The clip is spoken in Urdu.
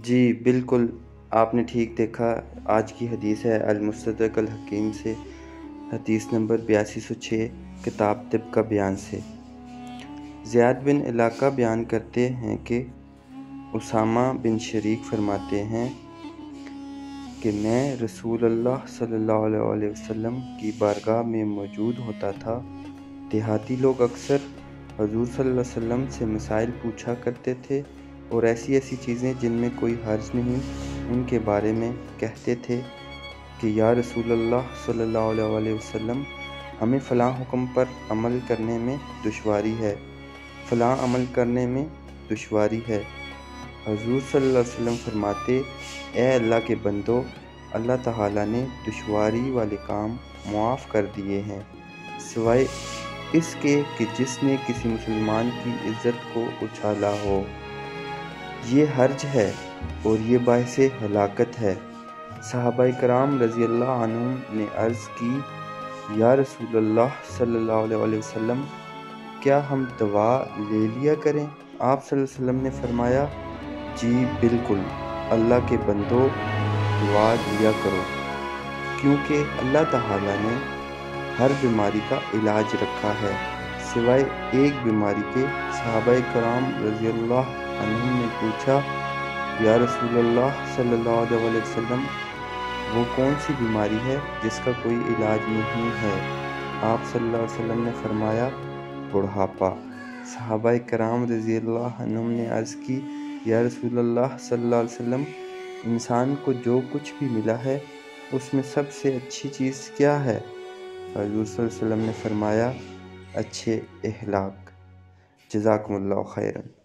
جی بالکل، آپ نے ٹھیک دیکھا۔ آج کی حدیث ہے المستدرک الحکیم سے، حدیث نمبر 8206، کتاب طب کا بیان سے۔ زیاد بن علاقہ بیان کرتے ہیں کہ اسامہ بن شریک فرماتے ہیں کہ میں رسول اللہ صلی اللہ علیہ وسلم کی بارگاہ میں موجود ہوتا تھا۔ دیہاتی لوگ اکثر حضور صلی اللہ علیہ وسلم سے مسائل پوچھا کرتے تھے اور ایسی چیزیں جن میں کوئی حرج نہیں، ان کے بارے میں کہتے تھے کہ یا رسول اللہ صلی اللہ علیہ وسلم، ہمیں فلاں حکم پر عمل کرنے میں دشواری ہے، فلاں عمل کرنے میں دشواری ہے۔ حضور صلی اللہ علیہ وسلم فرماتے، اے اللہ کے بندو، اللہ تعالیٰ نے دشواری والے کام معاف کر دیے ہیں، سوائے اس کے کہ جس نے کسی مسلمان کی عزت کو اچھالا ہو۔ یہ حرج ہے اور یہ باعث ہلاکت ہے۔ صحابہ کرام رضی اللہ عنہم نے عرض کی، یا رسول اللہ صلی اللہ علیہ وسلم، کیا ہم دوا لے لیا کریں؟ آپ صلی اللہ علیہ وسلم نے فرمایا، جی بالکل، اللہ کے بندو، دعا لیا کرو، کیونکہ اللہ تعالیٰ نے ہر بیماری کا علاج رکھا ہے سوائے ایک بیماری کے۔ صحابہ کرام رضی اللہ عنہم نے پوچھا، یا رسول اللہ صلی اللہ علیہ وسلم، وہ کون سی بیماری ہے جس کا کوئی علاج نہیں ہے؟ آپ صلی اللہ علیہ وسلم نے فرمایا، بڑھاپا۔ صحابہ کرام رضی اللہ عنہم نے عرض کی، یا رسول اللہ صلی اللہ علیہ وسلم، انسان کو جو کچھ بھی ملا ہے اس میں سب سے اچھی چیز کیا ہے؟ حضور صلی اللہ علیہ وسلم نے فرمایا، اچھے اخلاق۔ جزاکم اللہ خیرا۔